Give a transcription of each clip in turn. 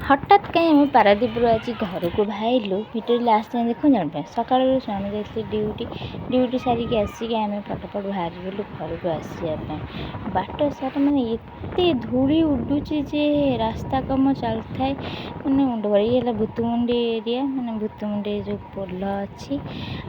हठात कहीं आम पारादीपुर आज घर को बाहर भिडियो लास्ट टाइम देखो जान सका स्वामी जाते ड्यूटी सारिक आसिक आम फटाफट बाहर गलु घर को आसवाई बाट सारा मैंने एत धूली उडुची जे रास्ता कम चलता है मैंने मुंड भर भूतमुंडी एरिया मैंने भूतमुंडी जो पोल अच्छी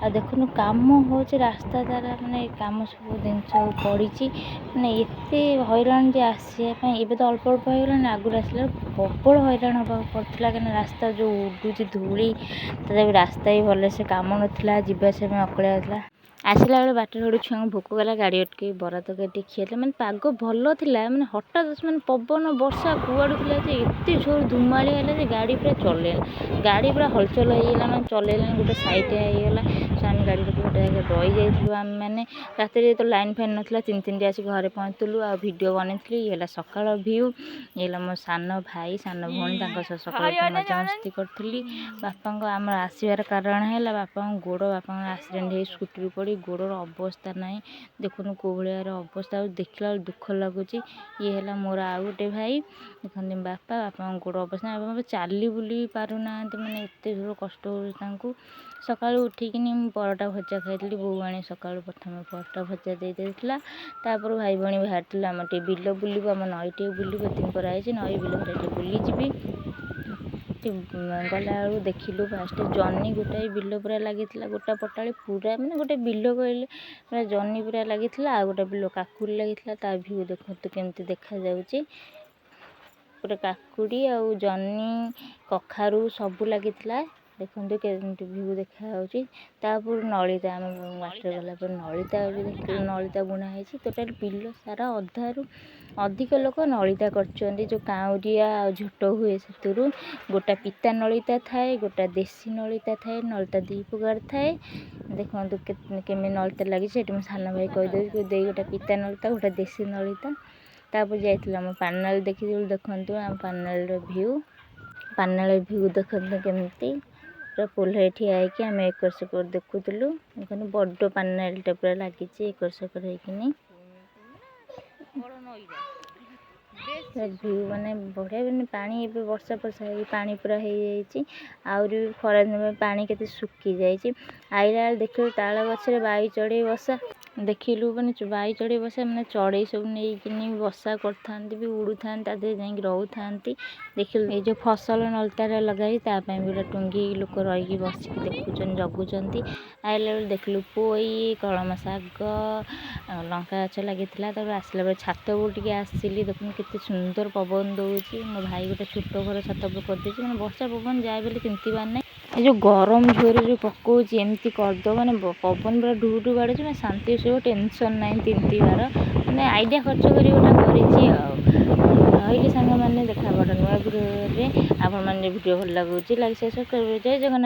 आ देखो कम हो रास्ता द्वारा मैंने कम सब जिनस पड़ी मैंने एत हैरान जे आसवाई तो अल्प अल्प हो आगुरी आसला प्रबल हैरान हाँ पड़ता कहीं रास्ता जो उडुची धूली तथा रास्ता ही भल से कम नाला जावास अकड़िया होता आसला बेले बाट गोटे छुआ भोक गला गाड़ी अटक बरा तक खिला मैंने पाग भल था मैंने हठात मैंने पवन वर्षा कुआड़ू एत जोर धुमाड़ी है गाड़ी पूरा चलैला गाड़ी पूरा हलचल होगा मैंने चलैला गोटे सैड होगा स्वामी गाड़ी गोटे रही जाइलु आम मैंने रात जो लाइन फैन नाला तीन तीन आस घर पहुँचलु आ भिडियो बनई ये सकाल भ्यू ये मो सान भाई सान भौणी सकाल मजामस्ती करी बापा आम आसबार कारण है बापा गोड़ बापा एक्सीडेंट हो स्कूटी पड़ी गोड़र अवस्था ना देखुन कौ भार अवस्था देखला दुख लगुच ये है मोर आउ गोटे भाई देखते बापा बापा गोड़ अवस्था बापा चली बुली पारना मैंने एत जोर कष्ट हो सका उठिकी परटा भजा खाई बो आनी सका प्रथम परटा भजा देदेला भाई भाई बाहर आम टे बिल बुलू आम नई टे बुलू दिन पर आई नई बिल बुलीजी गला देखिलु फास्ट जन्नी गोटाए बिल पूरा लगी गोटा पटाली पूरा मैंने गोटे बिल कहले पूरा जन्नी पूरा लगी आ गोटे बिल काकुड़ी लगी भ्यू देखते केमती देखा जाऊँगी पूरा काकुड़ी आ जन्नी कखारू सबू लगी देखते केमती भ्यू देखा नलिता आम बाटर गला नलिता भी नलिता बुणाई टोटाल बिल सारा अधारू अधिक लोक नलिता कर जो काउरिया झोट हुए से गोटा पिता नलिता थाए गोटा देशी नलिता थाए नलिता दी प्रकार थाए देखो केमी नलिता लगी सान भाई कहीदे दे गोटा पिता नलिता गोटा देशी नलिता तापर जाइए पानाल देखी देखु आम पानाल भ्यू देखते केमती पूरा पोल ठिया होगी आम एकर सेकर देखुलु बड़ पानालटा पूरा लगी एकर सेकर होकिनी भ्यू मैंने बढ़िया मैंने पानी ए वर्षा फर्षा पानी पूरा हो जाइए खरा दिन पानी के सुखी जाइए आईला देख ताल गचर बाई चढ़ई बसा देखिलु मैंने बाई चढ़ई बसा मैंने चढ़ई सब नहीं बसा कर उड़ू था जा रोऊ था देखिलु ये जो फसल नलतार लगाई भी टुंगी लोक रही बसिक देखुन जगुंट आइला बेले देखिलु पोई कलम शाग लंका गच लगी आसला बेले छात टी आसली देखुन केते सुंदर पवन दौर मो भाई गोटे छोट घर छात करदे मैंने वर्षा पवन जाए बोले चिंतबार ना ये जो गरम झोर जो पकाऊँ एमती करद मैंने पवन पूरा ढू ढू बाड़े मैं शांति से टेंशन ना चिंतबार मैंने आइडिया खर्च कर रही सांग मैंने देखा बड़ा नुआ भिडियो आपण मैंने भिडियो भल लगुच लाइक शेयर जय जगन्नाथ।